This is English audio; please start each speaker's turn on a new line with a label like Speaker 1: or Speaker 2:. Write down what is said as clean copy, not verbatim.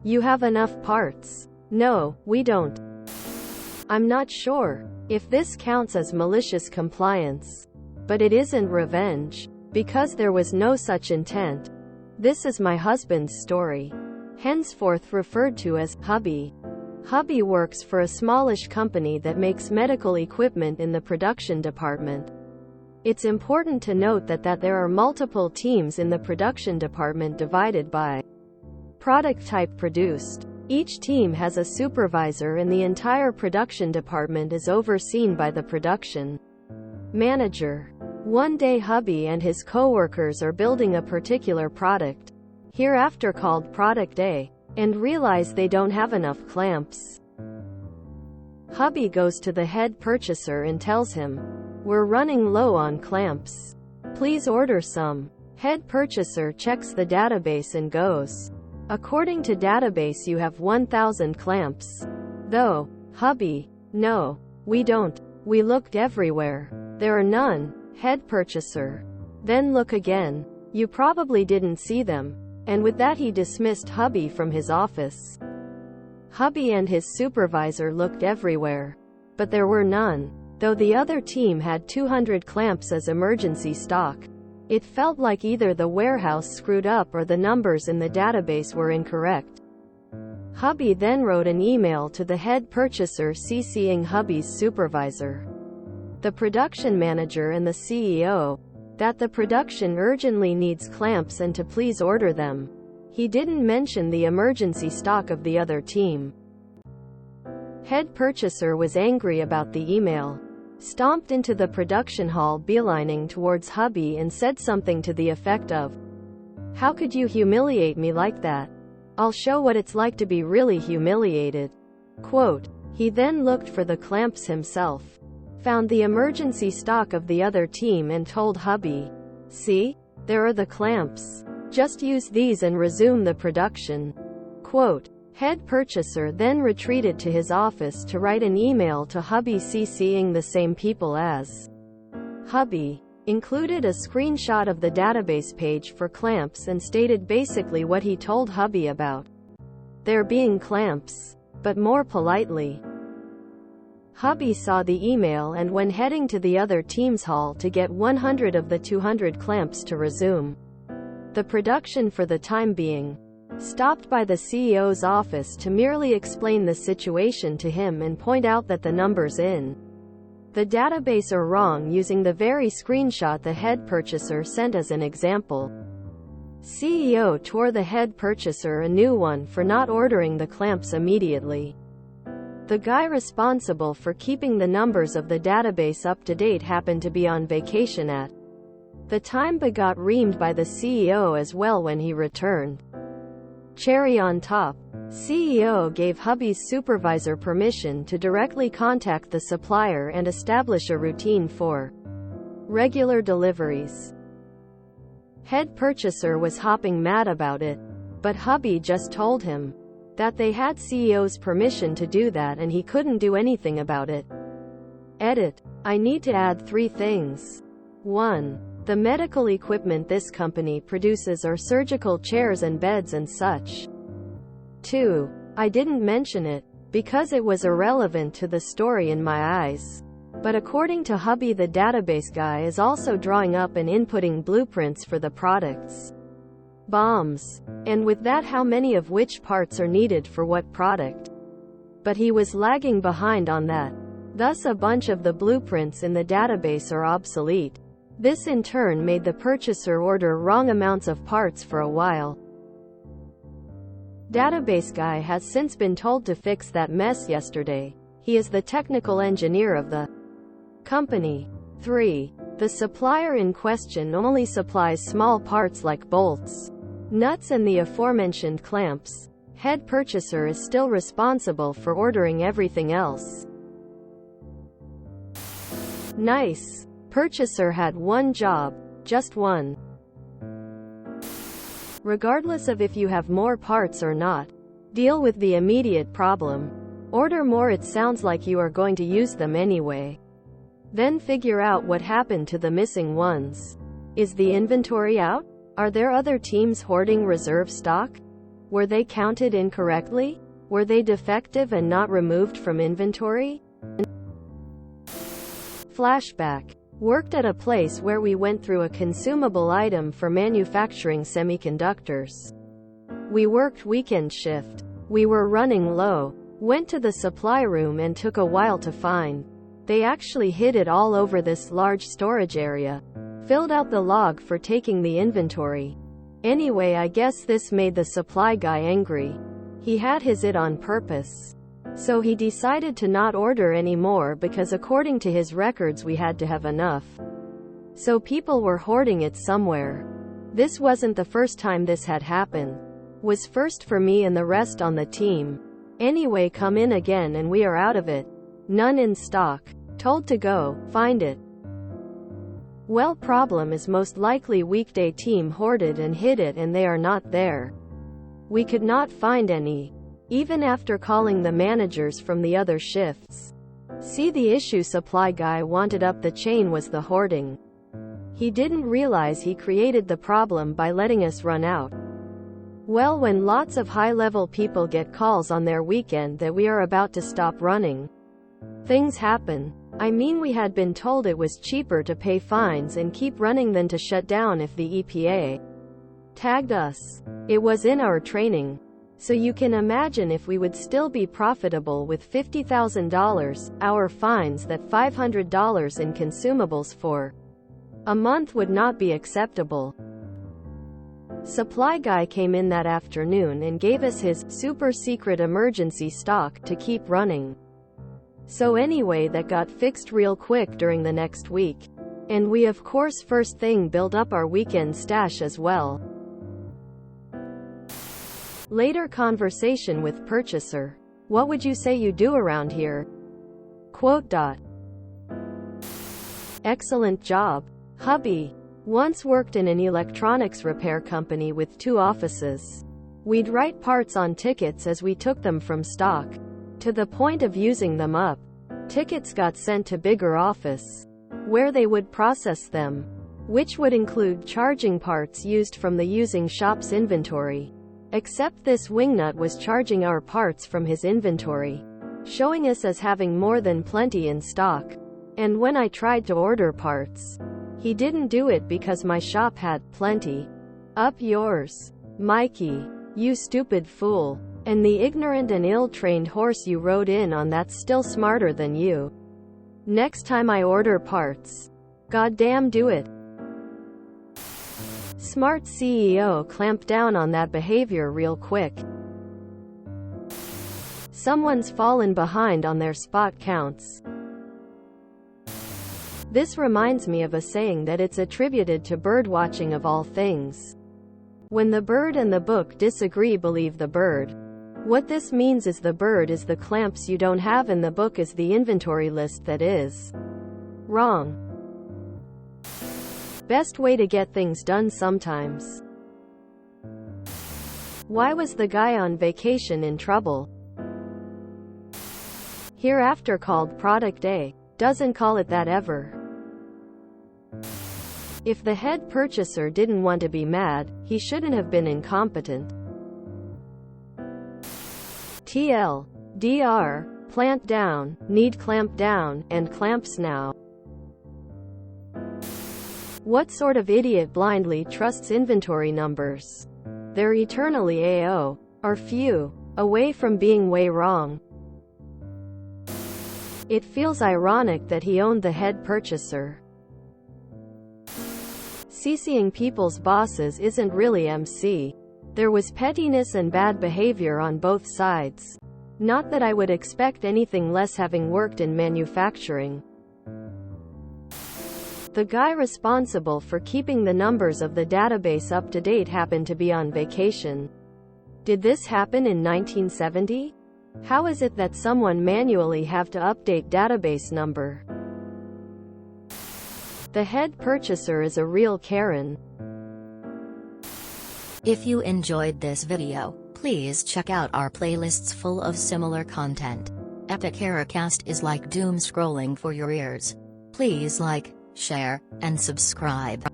Speaker 1: You have enough parts? No, we don't. I'm not sure if this counts as malicious compliance. But it isn't revenge, because there was no such intent. This is my husband's story. Henceforth referred to as hubby. Hubby works for a smallish company that makes medical equipment in the production department. It's important to note that there are multiple teams in the production department divided by product type produced. Each team has a supervisor and the entire production department is overseen by the production manager. One day hubby and his co-workers are building a particular product, hereafter called Product A, and realize they don't have enough clamps. Hubby goes to the head purchaser and tells him, "We're running low on clamps. Please order some." Head purchaser checks the database and goes, "According to database you have 1,000 clamps. Though, hubby, no, we don't. We looked everywhere. There are none." Head purchaser, "Then look again. You probably didn't see them." And with that he dismissed hubby from his office. Hubby and his supervisor looked everywhere, but there were none, though the other team had 200 clamps as emergency stock. It felt like either the warehouse screwed up or the numbers in the database were incorrect. Hubby then wrote an email to the head purchaser CCing hubby's supervisor, the production manager and the CEO, that the production urgently needs clamps and to please order them. He didn't mention the emergency stock of the other team. Head purchaser was angry about the email, stomped into the production hall beelining towards hubby and said something to the effect of, "How could you humiliate me like that? I'll show what it's like to be really humiliated." Quote, he then looked for the clamps himself, found the emergency stock of the other team and told hubby, "See? There are the clamps. Just use these and resume the production." Quote, head purchaser then retreated to his office to write an email to hubby CCing the same people as hubby, included a screenshot of the database page for clamps and stated basically what he told hubby about there being clamps, but more politely. Hubby saw the email and when heading to the other team's hall to get 100 of the 200 clamps to resume the production for the time being, stopped by the CEO's office to merely explain the situation to him and point out that the numbers in the database are wrong using the very screenshot the head purchaser sent as an example. CEO tore the head purchaser a new one for not ordering the clamps immediately. The guy responsible for keeping the numbers of the database up to date happened to be on vacation at the time but got reamed by the CEO as well when he returned. Cherry on top, CEO gave hubby's supervisor permission to directly contact the supplier and establish a routine for regular deliveries. Head purchaser was hopping mad about it, but hubby just told him that they had CEO's permission to do that and he couldn't do anything about it. Edit. I need to add 3 things. 1. The medical equipment this company produces are surgical chairs and beds and such. 2. I didn't mention it, because it was irrelevant to the story in my eyes. But according to hubby the database guy is also drawing up and inputting blueprints for the products. Bombs. And with that how many of which parts are needed for what product. But he was lagging behind on that. Thus a bunch of the blueprints in the database are obsolete. This in turn made the purchaser order wrong amounts of parts for a while. Database guy has since been told to fix that mess yesterday. He is the technical engineer of the company. 3. The supplier in question only supplies small parts like bolts, nuts and the aforementioned clamps. Head purchaser is still responsible for ordering everything else. Nice. Purchaser had one job, just one. Regardless of if you have more parts or not, deal with the immediate problem. Order more, it sounds like you are going to use them anyway. Then figure out what happened to the missing ones. Is the inventory out? Are there other teams hoarding reserve stock? Were they counted incorrectly? Were they defective and not removed from inventory? Flashback. Worked at a place where we went through a consumable item for manufacturing semiconductors. We worked weekend shift. We were running low. Went to the supply room and took a while to find. They actually hid it all over this large storage area. Filled out the log for taking the inventory. Anyway, I guess this made the supply guy angry. He had his it on purpose. So he decided to not order any more because according to his records we had to have enough. So people were hoarding it somewhere. This wasn't the first time this had happened. Was first for me and the rest on the team. Anyway, come in again and we are out of it. None in stock. Told to go, find it. Well, problem is most likely weekday team hoarded and hid it and they are not there. We could not find any. Even after calling the managers from the other shifts. See, the issue supply guy wanted up the chain was the hoarding. He didn't realize he created the problem by letting us run out. Well, when lots of high-level people get calls on their weekend that we are about to stop running, things happen. I mean, we had been told it was cheaper to pay fines and keep running than to shut down if the EPA tagged us. It was in our training. So you can imagine if we would still be profitable with $50,000, our fines that $500 in consumables for a month would not be acceptable. Supply guy came in that afternoon and gave us his super secret emergency stock to keep running. So anyway, that got fixed real quick during the next week. And we of course first thing built up our weekend stash as well. Later conversation with purchaser. What would you say you do around here? Quote. Excellent job. Hubby. Once worked in an electronics repair company with 2 offices. We'd write parts on tickets as we took them from stock. To the point of using them up. Tickets got sent to bigger office, where they would process them, which would include charging parts used from the using shop's inventory. Except this wingnut was charging our parts from his inventory, showing us as having more than plenty in stock. And when I tried to order parts, he didn't do it because my shop had plenty. Up yours, Mikey. You stupid fool. And the ignorant and ill-trained horse you rode in on that's still smarter than you. Next time I order parts, goddamn do it. Smart CEO clamp down on that behavior real quick. Someone's fallen behind on their spot counts. This reminds me of a saying that it's attributed to birdwatching of all things. When the bird and the book disagree, believe the bird. What this means is the bird is the clamps you don't have and the book is the inventory list that is wrong. Best way to get things done sometimes. Why was the guy on vacation in trouble? Hereafter called Product A. Doesn't call it that ever. If the head purchaser didn't want to be mad, he shouldn't have been incompetent. TL. DR. Plant down, need clamp down, and clamps now. What sort of idiot blindly trusts inventory numbers? They're eternally AO, or few, away from being way wrong. It feels ironic that he owned the head purchaser. CCing people's bosses isn't really MC. There was pettiness and bad behavior on both sides. Not that I would expect anything less having worked in manufacturing. The guy responsible for keeping the numbers of the database up to date happened to be on vacation. Did this happen in 1970? How is it that someone manually have to update database number? The head purchaser is a real Karen.
Speaker 2: If you enjoyed this video, please check out our playlists full of similar content. Epic Eracast is like doom scrolling for your ears. Please like, share, and subscribe.